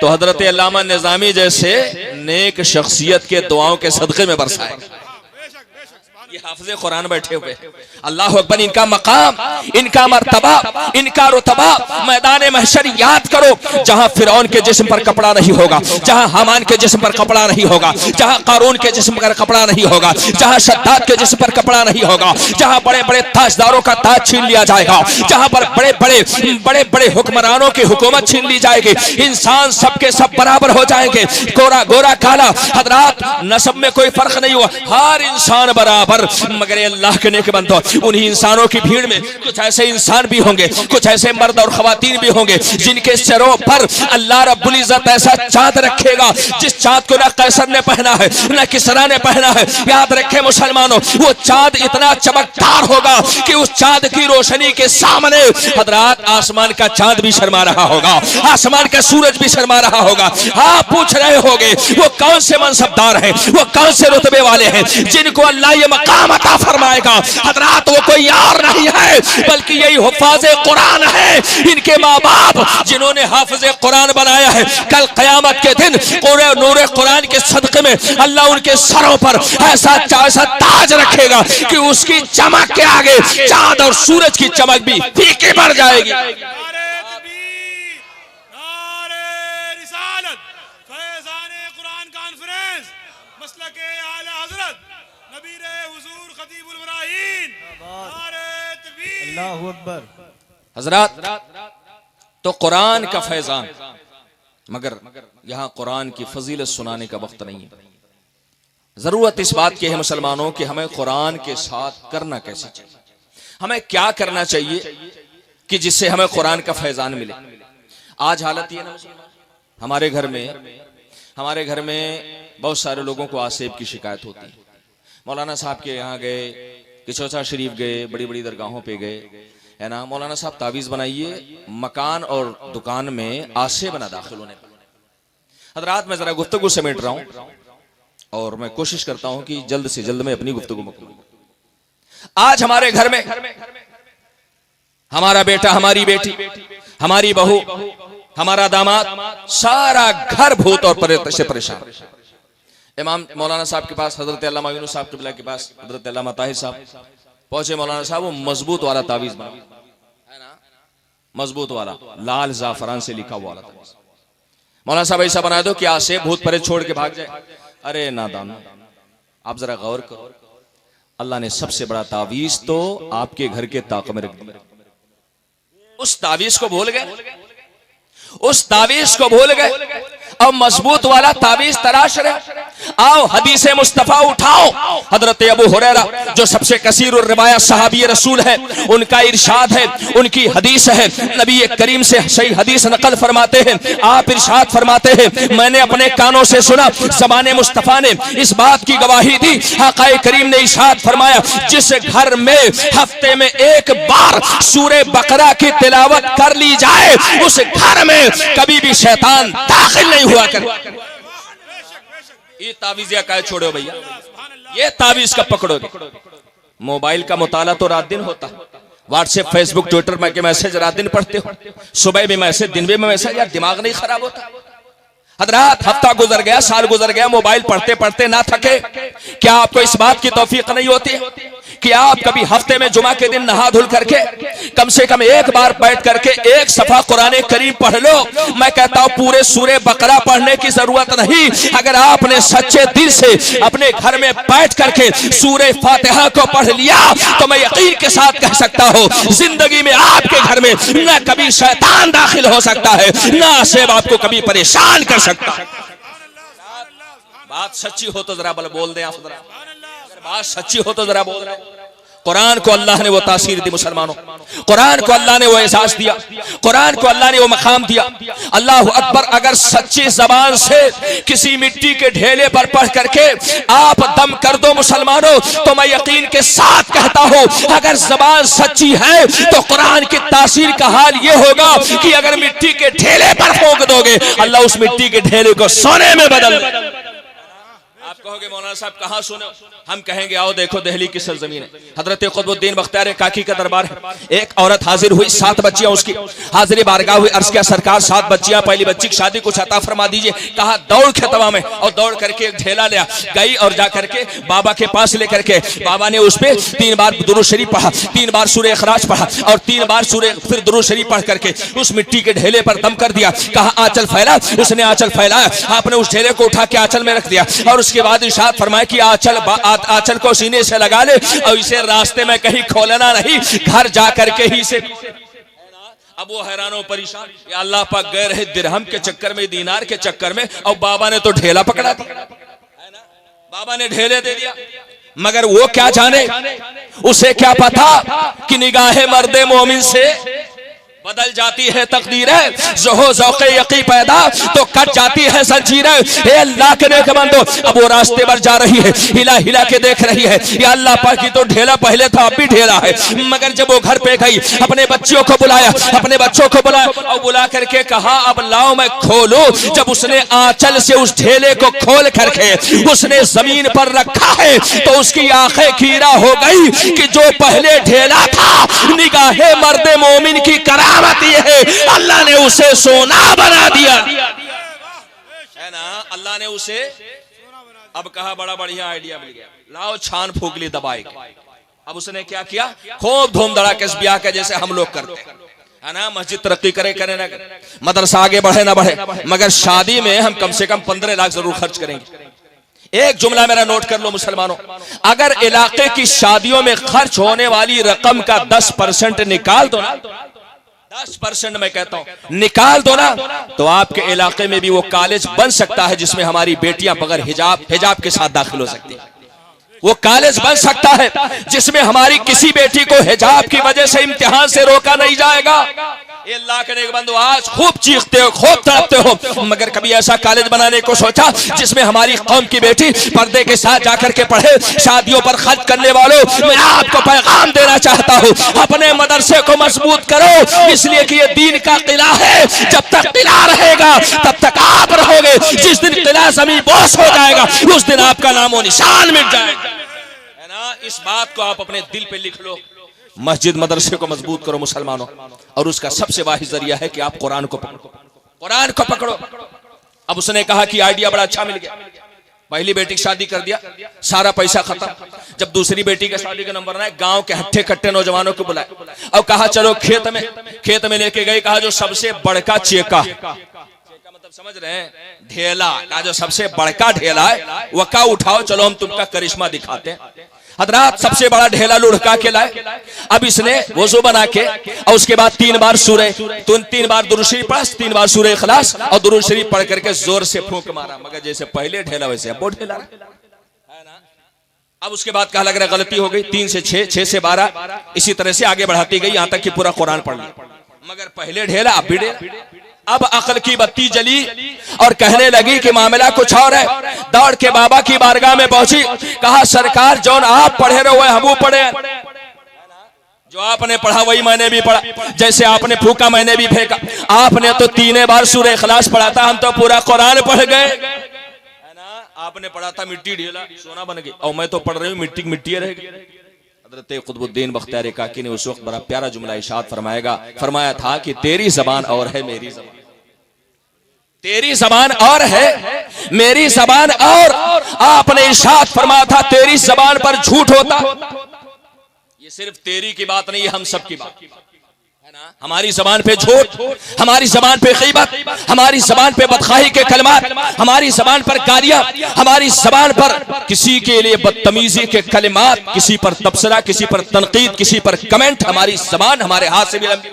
तो हजरत अल्लामा निज़ामी जैसे नेक शख्सियत के दुआओं के सदक़े में बरसाएगा। ये हाफिज़े कुरान बैठे हुए, अल्लाह अकबर, इनका मकाम, इनका मर्तबा, इनका रुतबा मैदान महशर याद करो, जहां फिरौन के जिस्म पर कपड़ा नहीं होगा, जहां हामान के जिस्म पर कपड़ा नहीं होगा, जहां कारून के जिस्म पर कपड़ा नहीं होगा, जहां शद्दाद के जिस्म पर कपड़ा नहीं होगा, जहां बड़े बड़े ताजदारों का ताज छीन लिया जाएगा, जहां पर बड़े बड़े हुक्मरानों की हुकूमत छीन ली जाएगी, इंसान सबके सब बराबर हो जाएंगे, गोरा गोरा काला। हजरात, नस्ब में कोई फर्क नहीं हुआ, हर इंसान बराबर बराबर। मगर अल्लाह के नेक बंदो, उन्हीं इंसानों की भीड़ में कुछ ऐसे इंसान भी होंगे, कुछ ऐसे मर्द और खवातीन भी होंगे जिनके सिरों पर अल्लाह रब्बुल इज्जत ऐसा चाँद रखेगा जिस चाँद को ना कैसर ने पहना है ना किसरा ने पहना है। याद रखे मुसलमानों, वो चाँद इतना चमकदार होगा कि उस चाँद की रोशनी के सामने हजरात आसमान का चाँद भी शर्मा रहा होगा, आसमान का सूरज भी शर्मा रहा होगा। हाँ, पूछ रहे होगे वो कौन से मनसबदार हैं, वो कौन से रुतबे वाले हैं जिनको अल्लाह ये मकाम अता फरमाएगा। हजरात वो कोई यार नहीं है बल्कि यही हुफ़ाज़े कुरान है, इनके माँ बाप जिन्होंने हाफिज़े कुरान बनाया है। कल क़यामत के दिन पूरे नूरे कुरान के सदक़े में अल्लाह उनके सरों पर ऐसा ताज रखेगा कि उसकी चमक के आगे चाँद और सूरज की चमक भी फीकी पड़ जाएगी। हजरात, तो कुरान का फैजान, मगर यहां कुरान की फजीलत सुनाने का वक्त नहीं है। जरूरत इस बात की है मुसलमानों कि हमें कुरान के साथ करना कैसे चाहिए, हमें क्या करना चाहिए कि जिससे हमें कुरान का फैजान मिले। आज हालत ये ना, हमारे घर में बहुत सारे लोगों को आसेब की शिकायत होती है। मौलाना साहब के यहाँ गए, किचौसा शरीफ गए, बड़ी बड़ी दरगाहों पे गए, है ना, मौलाना साहब तावीज़ बनाइए, मकान और दुकान में आसेब ना दाखिल होने पर। हजरात, मैं जरा गुफ्तगू समेट रहा हूं और मैं कोशिश करता हूं कि जल्द से जल्द में अपनी गुफ्तगू मुकम्मल। आज हमारे घर में हमारा बेटा, हमारी बेटी, हमारी बहू, हमारा दामाद, सारा घर भूत और प्रेत से परेशान। इमाम मौलाना साहब के पास, हजरत अल्लामा यूनुस साहब क़िबला के पास हजरत अल्लामा ताहिर साहब पहुंचे। मौलाना साहब वो मजबूत वाला तावीज़ बना है ना, मजबूत वाला लाल ज़ाफ़रान से लिखा हुआ वाला तावीज़। मौलाना साहब ऐसा बना दो कि आसेब भूत परे छोड़ के भाग जाए। अरे नादान, आप जरा गौर करो, अल्लाह ने सबसे बड़ा तावीज़ तो आपके घर के ताक़ में रख दिया। उस तावीज़ को भूल गए, उस तावीज़ को भूल गए और मजबूत वाला तावीज़ तराश रहे। आओ हदीसे मुस्तफा उठाओ। हजरत अबू हुरैरा जो सबसे कसीर रिवायत सहाबी रसूल है, उनका इरशाद है, उनकी हदीस है, नबी करीम से सही हदीस नकल फरमाते हैं। आप इरशाद फरमाते हैं, मैंने अपने कानों से सुना, ज़बाने मुस्तफा ने इस बात की गवाही दी, आक़ाए करीम ने इरशाद फरमाया, जिस घर में हफ्ते में एक बार सूरे बकरा की तिलावत कर ली जाए उस घर में कभी भी शैतान दाखिल नहीं हुआ कर। ये तावीज़ या काय छोड़ो भैया, ये तावीज़ का पकड़ोगे। मोबाइल का मुताला तो रात दिन होता, व्हाट्सएप, फेसबुक, ट्विटर में के मैसेज रात दिन पढ़ते हो, सुबह भी मैसेज, दिन में मैसेज, यार दिमाग नहीं खराब होता। हजरात, हफ्ता गुजर गया, साल गुजर गया, मोबाइल पढ़ते पढ़ते ना थके? क्या आपको इस बात की तौफीक नहीं होती कि आप कभी हफ्ते में जुमा के दिन नहा धुल करके कम से कम एक बार बैठ करके एक सफा कुरान करीम पढ़ लो? मैं कहता हूं पूरे सूरे बकरा पढ़ने की जरूरत नहीं, अगर आपने सच्चे दिल से अपने घर में बैठ करके सूरे फातिहा को पढ़ लिया तो मैं यकीन के साथ कह सकता हूं जिंदगी में आपके घर में न कभी शैतान दाखिल हो सकता है, न आसेब आपको कभी परेशान कर सकता है। बात सच्ची हो तो जरा बोल दें आप, बात सच्ची हो तो जरा बोल रहे। कुरान को अल्लाह ने वो तासीर दी मुसलमानों, कुरान को अल्लाह ने वो एहसास दिया, कुरान को अल्लाह ने वो मकाम दिया। अल्लाह अकबर, अगर सच्ची जबान से किसी मिट्टी के ढेले पर पढ़ करके आप दम कर दो मुसलमानों, तो मैं यकीन के साथ कहता हूं अगर जबान सच्ची है तो कुरान की तासीर का हाल ये होगा कि अगर मिट्टी के ढेले पर फूंक दोगे अल्लाह उस मिट्टी के ढेले को सोने में बदल दे। आप कहोगे मौलाना साहब कहाँ सुने? हम कहेंगे आओ देखो दिल्ली की सरजमीन है, हजरत कुतुबुद्दीन बख्तियार काकी का दरबार है। एक औरत हाजिर हुई, 7 बच्चियां उसकी हाजिरी बारगाह हुई। अर्ज किया सरकार 7 बच्चियां, पहली बच्ची की शादी कुछ अता फरमा दीजिए। कहा दौड़ के तवा में, और दौड़ करके एक ढेला लिया, गई और जा करके बाबा के पास लेकर के बाबा ने उस पर 3 बार दुरूद शरीफ पढ़ा, 3 बार सूरह इखलास पढ़ा और 3 बार फिर दुरूद शरीफ पढ़ करके उस मिट्टी के ढेले पर दम कर दिया। कहा आंचल फैला, उसने आंचल फैलाया, आपने उस ढेले को उठा के आंचल में रख दिया और उसके बाद इरशाद फरमाया कि आंचल को सीने से लगा ले और इसे रास्ते में कहीं खोलना नहीं, घर जा करके ही से। अब वो हैरान परेशान, अल्लाह पाक गए रहे दिरहम के चक्कर में, दीनार के चक्कर में, और बाबा ने तो ढेला पकड़ा दिया, बाबा ने ढेले दे दिया। मगर वो क्या जाने, उसे क्या पता कि निगाहे मर्दे मोमिन से बदल जाती है तकदीरें, ज़ोहो ज़ौक़े यकी पैदा तो कट जाती है जंजीरें। हे अल्लाह के नेक बंदो, अब वो रास्ते पर जा रही है, हिला हिला के देख रही है, या अल्लाह पाक की तो ढेला पहले था अब भी ढेला है। मगर जब वो घर पे गई, अपने बच्चों को बुलाया, अपने बच्चों को बुलाया और बुला करके कहा अब लाओ मैं खोलूं। जब उसने आंचल से उस ढेले को खोल करके उसने जमीन पर रखा है तो उसकी आंखें कीरा हो गई कि जो पहले ढेला था निगाहे मर्दे मोमिन की करामत ये है, अल्लाह ने उसे सोना बना दिया है ना। अल्लाह ने उसे अब कहा बड़ा बढ़िया आइडिया मिल गया, लाओ छान फूक ली दबाई। अब उसने क्या किया, खूब धूम धड़ाके इस ब्याह के जैसे हम लोग करते है ना। मस्जिद तरक्की करे करे ना करे, मदरसा आगे बढ़े ना बढ़े, मगर शादी में हम कम से कम 15 लाख जरूर खर्च करेंगे। एक जुमला मेरा नोट कर लो मुसलमानों, अगर इलाके की शादियों में खर्च होने वाली रकम का 10% निकाल दो ना, 10% मैं कहता हूं निकाल दो ना, तो आपके इलाके में भी वो कॉलेज बन सकता है जिसमें हमारी बेटियां बगैर हिजाब के साथ दाखिल हो सकती है। वो कॉलेज बन सकता है जिसमें हमारी किसी बेटी को हिजाब की वजह से इम्तिहान से रोका नहीं जाएगा। ये अल्लाह के नेक बंदो, आज खूब चीखते हो, खूब तड़पते हो, मगर कभी ऐसा कॉलेज बनाने को सोचा जिसमें हमारी कौम की बेटी पर्दे के साथ जाकर के पढ़े। शादियों पर खर्च करने वालों, मैं आपको पैगाम देना चाहता हूँ, अपने मदरसे को मजबूत करो, इसलिए कि ये दीन का किला है। जब तक किला रहेगा तब तक आप रहोगे, जिस दिन किला जमीन बोस हो जाएगा उस दिन आपका नामो निशान मिट जाएगा, है ना। इस बात को आप अपने दिल पे लिख लो, मस्जिद मदरसे को मजबूत करो मुसलमानों, और उसका सबसे वाहिद जरिया है कि आप कुरान को पकड़ो, कुरान को पकड़ो। अब उसने कहा कि आइडिया बड़ा अच्छा मिल गया, पहली बेटी की शादी कर दिया, सारा पैसा खत्म। जब दूसरी बेटी के शादी का नंबर आया, गांव के हट्टे कट्टे नौजवानों को बुलाए और कहा चलो खेत में लेके गए। कहा जो सबसे बड़का चेका मतलब समझ रहे हैं, ढेला का जो सबसे बड़का ढेला है वह का उठाओ, चलो हम तुमका करिश्मा दिखाते हैं। हजरात सबसे बड़ा ढेला लुढ़का के लाए। अब इसने वजू बना के और उसके बाद 3 बार सूरह, 3 बार दुरूद शरीफ पढ़ा, 3 बार सूरह इखलास और दुरूद शरीफ पढ़ करके जोर से फूंक मारा। मगर जैसे पहले ढेला वैसे अब वो ढेला है ना। अब उसके बाद कहा लग रहा गलती हो गई, 3 से 6, 6 से 12, इसी तरह से आगे बढ़ाती गई यहाँ तक कि पूरा कुरान पढ़ लिया। मगर पहले ढेला अब भी ढेला। अब अक्ल की बत्ती जली और कहने लगी कि मामला कुछ और है। दौड़ के बाबा की बारगाह में पहुंची, कहा सरकार जौन आप पढ़े रहो हम पढ़े, जो आपने पढ़ा वही मैंने भी पढ़ा, जैसे आपने फूका मैंने भी फेंका। आपने तो 3 बार सूरह इखलास पढ़ा था, हम तो पूरा कुरान पढ़ गए, है ना। आपने पढ़ा था मिट्टी ढेला सोना बन गई, और मैं तो पढ़ रही हूँ मिट्टी मिट्टी रह गई। हज़रत क़ुतबुद्दीन बख्तियार काकी ने उस वक्त बड़ा प्यारा जुमला इरशाद फरमाया था कि तेरी जबान और है मेरी जबान, तेरी जबान और है मेरी जबान और। आपने इरशाद फरमाया था तेरी जबान पर झूठ होता, ये सिर्फ तेरी की बात नहीं है, हम सब की बात है ना। हमारी जबान पे झूठ, हमारी जबान पे गीबत, हमारी जबान पे बदखाही के कलमात, हमारी जबान पर गालियां, हमारी जबान पर किसी के लिए बदतमीजी के कलमात, किसी पर तबसरा, किसी पर तनकीद, किसी पर कमेंट, हमारी जबान हमारे हाथ से भी लंबी।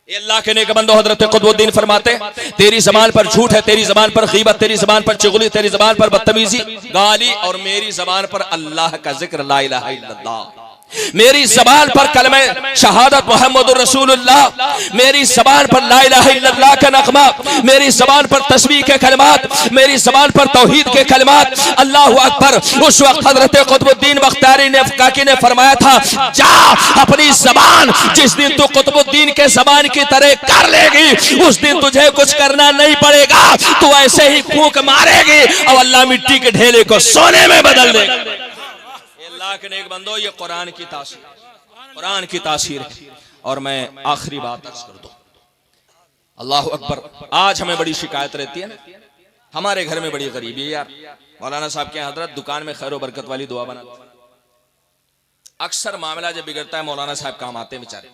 अल्लाह के नेक बंदो, हजरत क़ुतबुद्दीन फरमाते तेरी जबान पर झूठ है, तेरी जबान पर गीबत, तेरी जबान पर चुगली, तेरी जबान पर बदतमीजी गाली, और मेरी जबान पर अल्लाह का जिक्र, ला इलाहा इल्लल्लाह। मेरी जबान पर कलमे शहादत मोहम्मद रसूलुल्लाह, मेरी जबान पर ला इलाहा इल्लल्लाह का नगमा, मेरी जबान पर तस्बीह के कलमात, मेरी जबान पर तौहीद के कलमात, अल्लाहु अकबर। उस वक्त हजरत क़ुतबुद्दीन बख्तियारी ने काकी ने फरमाया था, जा अपनी जबान जिस दिन तू क़ुतबुद्दीन के जबान की तरह कर लेगी उस दिन तुझे कुछ करना नहीं पड़ेगा, तू ऐसे ही फूंक मारेगी और अल्लाह मिट्टी के ढेले को सोने में बदल देगा। के नेक बंदो, ये कुरान की तासीर, कुरान की तासीर है। और मैं आखिरी बात अर्ज कर दूं, अल्लाह अकबर। आज हमें बड़ी शिकायत रहती है ना, हमारे घर में बड़ी गरीबी है यार। मौलाना साहब के हजरत दुकान में खैर बरकत वाली दुआ बना, अक्सर मामला जब बिगड़ता है मौलाना साहब काम आते हैं बेचारे,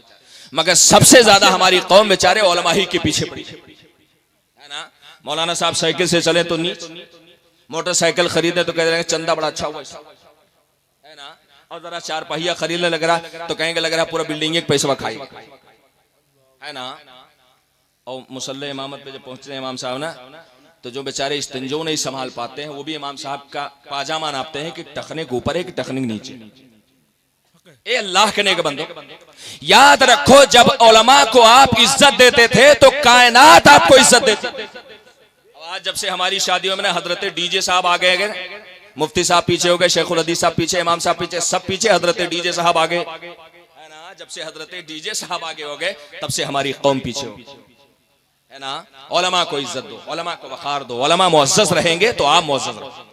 मगर सबसे ज्यादा हमारी कौम बेचारे उलमा ही के पीछे पड़ी है ना। मौलाना साहब साइकिल से चले तो नीच, मोटरसाइकिल खरीदे तो कह रहे हैं चंदा बड़ा अच्छा हुआ है ना, और जरा 4 पहिया खरीदने लग रहा तो कहेंगे लग रहा पूरा बिल्डिंग एक पैसा खाई है ना। और मुसल्ले इमामत पे जब पहुंचते हैं इमाम साहब ना, तो जो बेचारे इस्तिंजो नहीं संभाल पाते हैं वो भी इमाम साहब का पाजामा नापते हैं कि टखने के ऊपर है कि टखने के नीचे। ए अल्लाह के नेक बंदो, याद रखो जब उलमा को आप इज्जत देते थे तो कायनात आपको इज्जत देती। आज जब से हमारी शादियों में हजरत डीजे साहब आ गए, मुफ्ती साहब पीछे हो गए, शेखुल हदीस साहब पीछे, इमाम साहब पीछे, सब पीछे, हजरत डीजे साहब आ गए, है ना। जब से हजरत डीजे साहब आगे हो गए तब से हमारी कौम पीछे हो, है ना। उलमा को इज्जत दो, उलमा को वखार दो, उलमा मुअज़्ज़ज़ रहेंगे तो आप मुअज़्ज़ज़ रहो।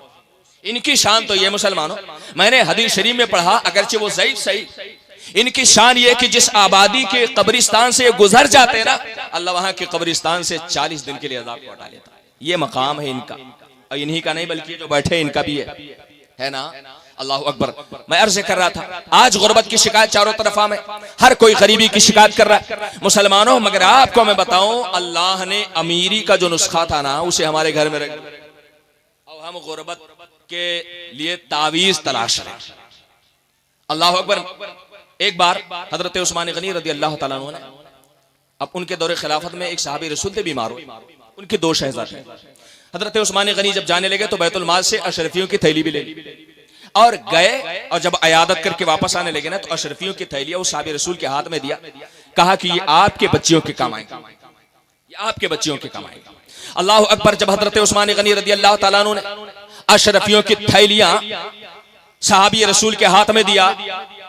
इनकी शान तो ये मुसलमानों, मैंने हदीस शरीफ में पढ़ा, अगरचे वो ज़ईफ़ सही, इनकी शान ये कि जिस आबादी के कब्रिस्तान से गुजर जाते हैं ना, अल्लाह वहां के कब्रिस्तान से 40 दिन के लिए अज़ाब को हटा लेता है। ये मकाम है इनका, और इन्हीं का नहीं बल्कि जो बैठे इनका भी है ना। अल्लाह अकबर। मैं अर्ज कर रहा था, आज गुर्बत की शिकायत चारों तरफ में, हर कोई गरीबी की शिकायत कर रहा है मुसलमानों। मगर आपको मैं बताऊं, अल्लाह ने अमीरी का जो नुस्खा था ना उसे हमारे घर में रख दिया। अब हम गुर्बत के लिए तावीज तलाश रहे। अल्लाह अकबर। एक बार हजरत उस्मान गनी रज़ी अल्लाह तआला अन्हु ने, अब उनके दौरे खिलाफत में एक सहाबी रसूल थे, बीमार हुए, उनके 2 शहज़ादे। हजरत उस्मान गनी जब जाने लगे तो बैतुल माल से अशरफियों की थैली भी ले ली और गए, और जब अयादत करके वापस आने लगे ना तो अशरफियों की थैलियां उस सहाबी रसूल के हाथ में दिया, कहा कि ये आपके बच्चियों के काम आएगा, ये आपके बच्चियों के काम आएगा। अल्लाह अकबर। जब हजरत उस्मान गनी रज़ी अल्लाह तआला अन्हु ने अशरफियों की थैलियां सहाबी रसूल के हाथ में दिया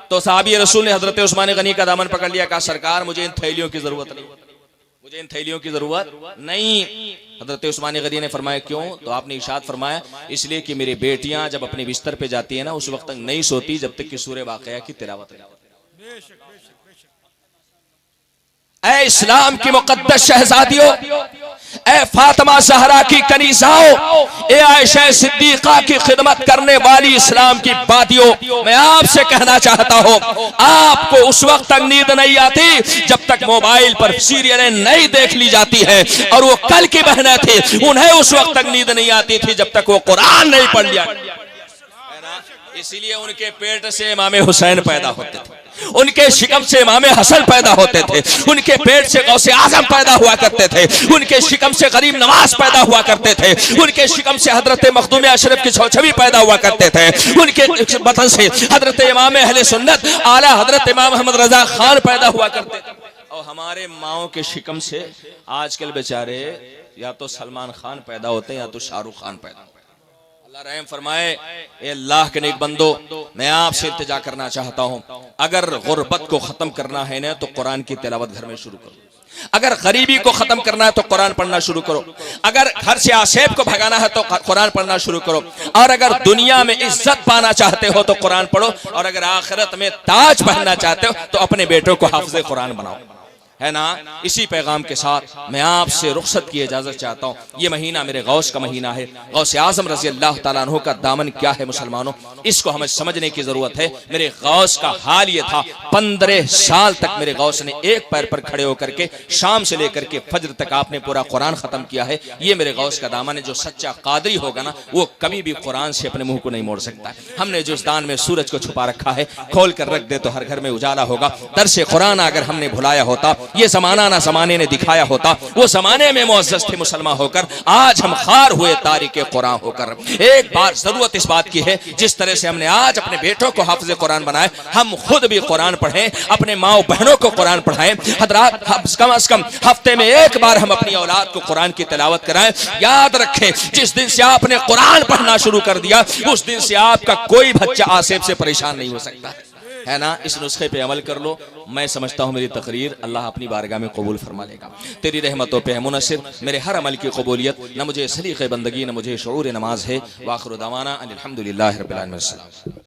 तो सहाबी रसूल ने हजरत उस्मान गनी का दामन पकड़ लिया, कहा सरकार मुझे इन थैलियों की जरूरत नहीं, मुझे इन थैलियों की जरूरत नहीं। हजरत उस्मान गनी ने फरमाया क्यों? तो आपने इरशाद फरमाया इसलिए कि मेरी बेटियां जब अपने बिस्तर पे जाती है ना उस वक्त तक नहीं सोती जब तक कि सूरह वाक़िया की तिलावत नहीं होती। ऐ इस्लाम की मुक़द्दस शहजादियों, ऐ फातिमा ज़हरा की कनीज़ाओं, ऐ आयशा सिद्दीक़ा की खिदमत करने वाली इस्लाम की बातियों, मैं आपसे कहना चाहता हूं, आपको उस वक्त तक नींद नहीं आती जब तक मोबाइल पर सीरियलें नहीं देख ली जाती है, और वो कल की बहनें थी, उन्हें उस वक्त तक नींद नहीं आती थी जब तक वो कुरान नहीं पढ़ लिया, है ना। इसीलिए उनके पेट से इमाम हुसैन पैदा होते थे, उनके शिकम से इमाम हसन पैदा होते थे, उनके पेट से गौसे आजम पैदा हुआ करते थे, उनके शिकम से गरीब नवाज पैदा हुआ करते थे, उनके शिकम से हजरत मखदूम अशरफ की छवछवी पैदा हुआ करते थे, उनके वतन से हजरत इमाम अहले सुन्नत आला हजरत इमाम अहमद रजा खान पैदा हुआ करते थे। और हमारे माओ के शिकम से आजकल बेचारे या तो सलमान खान पैदा होते हैं या तो शाहरुख खान पैदा होते हैं। अल्लाह रहम फरमाए। ए अल्लाह के नेक बंदो, मैं आपसे इल्तिजा करना चाहता हूं, अगर गुर्बत को खत्म करना है ना तो कुरान की तिलावत घर में शुरू करो, अगर गरीबी को खत्म करना है तो कुरान पढ़ना शुरू करो, अगर घर से आसेब को भगाना है तो कुरान पढ़ना शुरू करो, और अगर दुनिया में इज्जत पाना चाहते हो तो कुरान पढ़ो, और अगर आखिरत में ताज पहनना चाहते हो तो अपने बेटों को हाफिज़े कुरान बनाओ, है ना। इसी पैगाम के साथ मैं आपसे रुखसत की इजाजत चाहता हूँ। ये महीना मेरे गौस का महीना है, गौस आजम रज़ी अल्लाह तआला अन्हु का दामन क्या है मुसलमानों, इसको हमें समझने की जरूरत है। मेरे गौस का हाल ये था, 15 साल तक मेरे गौस ने एक पैर पर खड़े होकर के शाम से लेकर के फजर तक आपने पूरा कुरान खत्म किया है। ये मेरे गौस का दामन है। जो सच्चा कादरी होगा ना वो कभी भी कुरान से अपने मुंह को नहीं मोड़ सकता। हमने जो इस दान में सूरज को छुपा रखा है खोल कर रख दे तो हर घर में उजाला होगा। दरसे कुरान अगर हमने भुलाया होता, ये जमाना ना जमाने ने दिखाया होता, वो जमाने में मुअज़्ज़ज़ थे मुसलमान होकर, आज हम खार हुए तारिके कुरान होकर। एक बार जरूरत इस बात की है, जिस तरह से हमने आज अपने बेटों को हाफिज़े कुरान बनाए, हम खुद भी कुरान पढ़ें, अपने माओ बहनों को कुरान पढ़ाएं। हजरात कम से कम हफ्ते में एक बार हम अपनी औलाद को कुरान की तिलावत कराएं। याद रखें, जिस दिन से आपने कुरान पढ़ना शुरू कर दिया उस दिन से आपका कोई बच्चा आसेब से परेशान नहीं हो सकता, है ना। इस नुस्खे पे अमल कर लो। मैं समझता हूँ मेरी तकरीर अल्लाह अपनी बारगाह में कबूल फरमा लेगा। तेरी रहमतों पे है मुनसिर मेरे हर अमल की कबूलियत। न मुझे सलीक़े बंदगी न मुझे शऊर नमाज है। वाखिर दावाना अनिल हम्दुलिल्लाहि रब्बिल आलमीन।